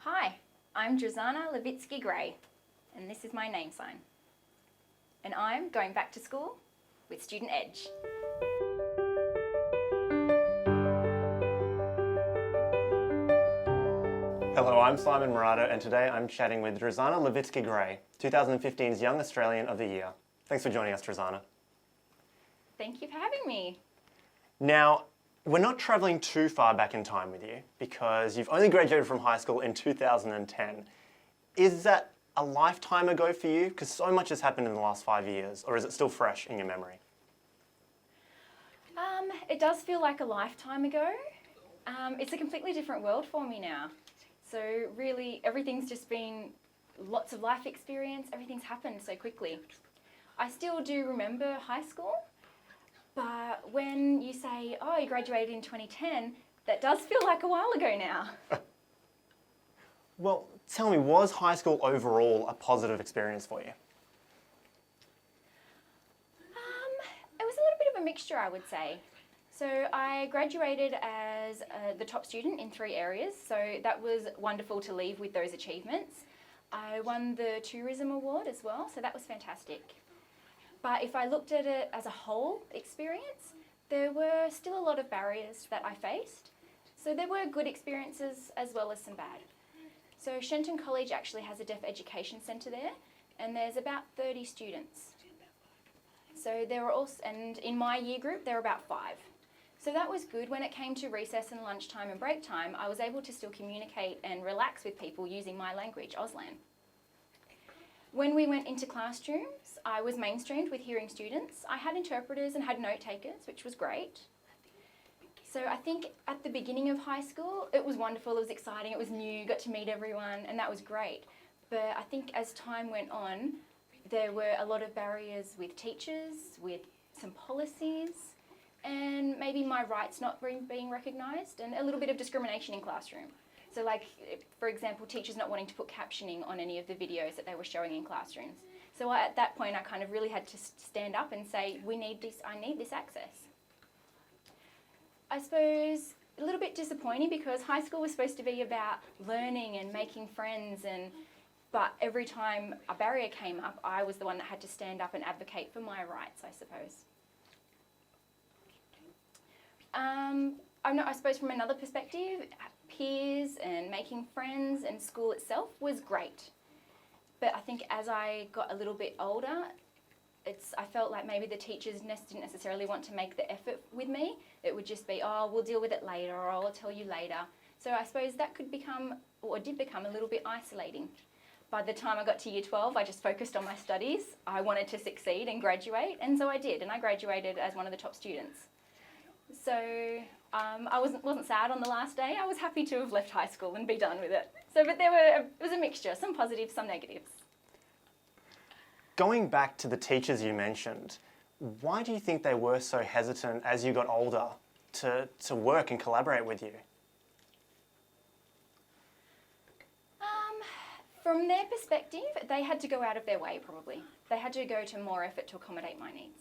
Hi, I'm Drisana Levitzke-Gray, and this is my name sign. And I'm going back to school with Student Edge. Hello, I'm Simon Miraudo, and today I'm chatting with Drisana Levitzke-Gray, 2015's Young Australian of the Year. Thanks for joining us, Drisana. Thank you for having me. Now, we're not travelling too far back in time with you because you've only graduated from high school in 2010. Is that a lifetime ago for you? Because so much has happened in the last 5 years, or is it still fresh in your memory? It does feel like a lifetime ago. It's a completely different world for me now. So really, everything's just been lots of life experience. Everything's happened so quickly. I still do remember high school, but when you say, oh, you graduated in 2010, that does feel like a while ago now. Well, tell me, was high school overall a positive experience for you? It was a little bit of a mixture, I would say. So I graduated as the top student in 3 areas, so that was wonderful to leave with those achievements. I won the Tourism Award as well, so that was fantastic. But if I looked at it as a whole experience, there were still a lot of barriers that I faced. So there were good experiences as well as some bad. So Shenton College actually has a deaf education centre there, and there's about 30 students. So there were also, and in my year group, there were about 5. So that was good. When it came to recess and lunchtime and break time, I was able to still communicate and relax with people using my language, Auslan. When we went into classrooms, I was mainstreamed with hearing students. I had interpreters and had note takers, which was great. So I think at the beginning of high school, it was wonderful, it was exciting, it was new, got to meet everyone, and that was great. But I think as time went on, there were a lot of barriers with teachers, with some policies, and maybe my rights not being recognised, and a little bit of discrimination in classroom. So like, for example, teachers not wanting to put captioning on any of the videos that they were showing in classrooms. So at that point, I kind of really had to stand up and say, we need this, I need this access. I suppose a little bit disappointing because high school was supposed to be about learning and making friends, but every time a barrier came up, I was the one that had to stand up and advocate for my rights, I suppose. I suppose from another perspective, peers and making friends and school itself was great. But I think as I got a little bit older, I felt like maybe the teachers didn't necessarily want to make the effort with me. It would just be, oh, we'll deal with it later, or I'll tell you later. So I suppose that could become, or did become, a little bit isolating. By the time I got to year 12, I just focused on my studies. I wanted to succeed and graduate, and so I did, and I graduated as one of the top students. So I wasn't sad on the last day. I was happy to have left high school and be done with it. So, but it was a mixture, some positives, some negatives. Going back to the teachers you mentioned, why do you think they were so hesitant as you got older to work and collaborate with you? From their perspective, they had to go out of their way probably. They had to go to more effort to accommodate my needs.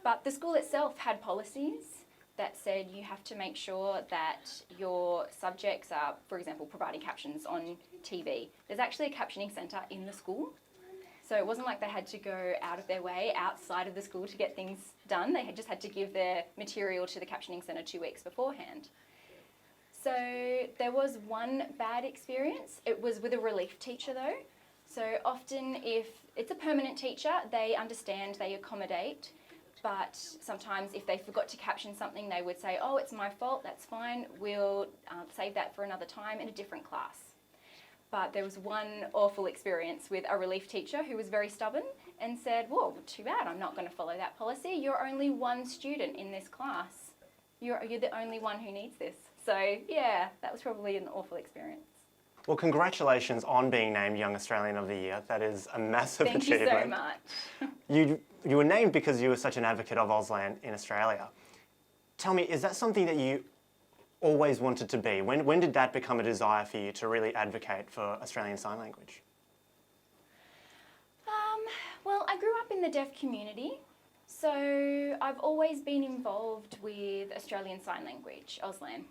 But the school itself had policies that said you have to make sure that your subjects are, for example, providing captions on TV. There's actually a captioning centre in the school. So it wasn't like they had to go out of their way outside of the school to get things done. They just had to give their material to the captioning centre 2 weeks beforehand. So there was one bad experience. It was with a relief teacher though. So often if it's a permanent teacher, they understand, they accommodate. But sometimes if they forgot to caption something, they would say, oh, it's my fault, that's fine, we'll save that for another time in a different class. But there was one awful experience with a relief teacher who was very stubborn and said, well, too bad, I'm not going to follow that policy. You're only one student in this class. You're the only one who needs this. So yeah, that was probably an awful experience. Well, congratulations on being named Young Australian of the Year. That is a massive achievement. Thank you so much. You were named because you were such an advocate of Auslan in Australia. Tell me, is that something that you always wanted to be? When did that become a desire for you to really advocate for Australian Sign Language? Well, I grew up in the deaf community, so I've always been involved with Australian Sign Language, Auslan.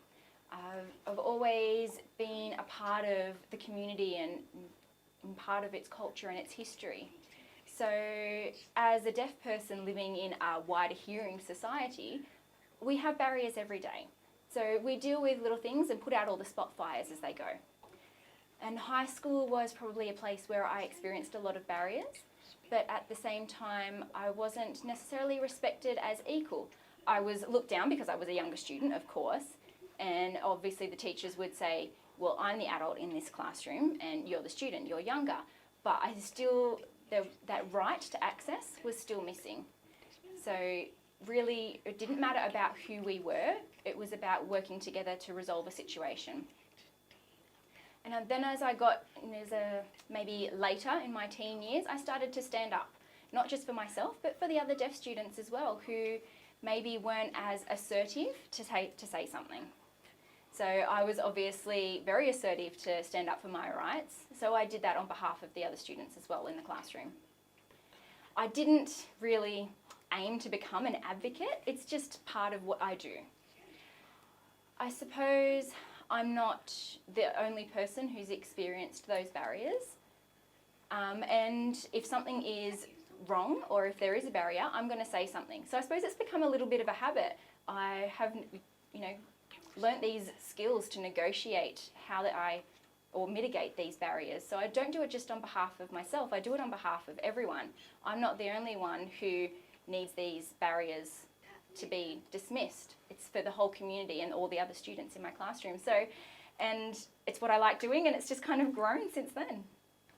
I've always been a part of the community and part of its culture and its history. So as a deaf person living in a wider hearing society, we have barriers every day. So we deal with little things and put out all the spot fires as they go. And high school was probably a place where I experienced a lot of barriers, but at the same time, I wasn't necessarily respected as equal. I was looked down because I was a younger student, of course, and obviously the teachers would say, well, I'm the adult in this classroom and you're the student, you're younger. But I still, that right to access was still missing. So really, it didn't matter about who we were, it was about working together to resolve a situation. And then as I got, maybe later in my teen years, I started to stand up, not just for myself, but for the other deaf students as well, who maybe weren't as assertive to say something. So I was obviously very assertive to stand up for my rights, so I did that on behalf of the other students as well in the classroom. I didn't really aim to become an advocate, it's just part of what I do. I suppose I'm not the only person who's experienced those barriers, and if something is wrong or if there is a barrier, I'm going to say something. So I suppose it's become a little bit of a habit. I have, learnt these skills to negotiate how or mitigate these barriers. So I don't do it just on behalf of myself, I do it on behalf of everyone. I'm not the only one who needs these barriers to be dismissed. It's for the whole community and all the other students in my classroom. So, and it's what I like doing, and it's just kind of grown since then.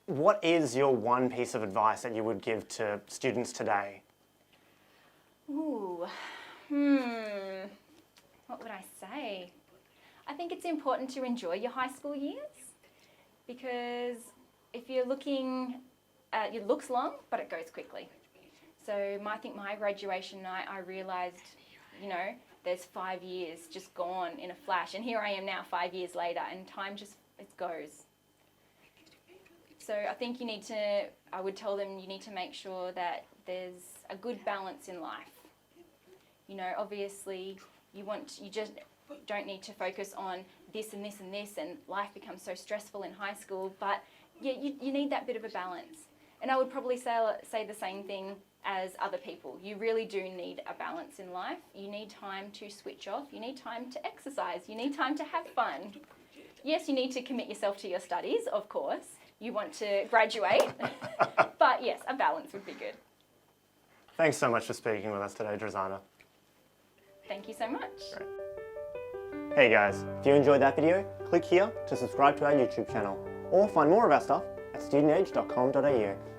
What is your one piece of advice that you would give to students today? Ooh, what would I say? I think it's important to enjoy your high school years, because if you're looking at, it looks long, but it goes quickly. So I think my graduation night, I realised, there's 5 years just gone in a flash, and here I am now 5 years later, and time just, it goes. So I think I would tell them you need to make sure that there's a good balance in life. Obviously you just don't need to focus on this and this and this, and life becomes so stressful in high school, but yeah, you need that bit of a balance. And I would probably say the same thing as other people. You really do need a balance in life. You need time to switch off, you need time to exercise, you need time to have fun. Yes, you need to commit yourself to your studies, of course. You want to graduate, but yes, a balance would be good. Thanks so much for speaking with us today, Drisana. Thank you so much. Great. Hey guys, if you enjoyed that video, click here to subscribe to our YouTube channel, or find more of our stuff at studentage.com.au.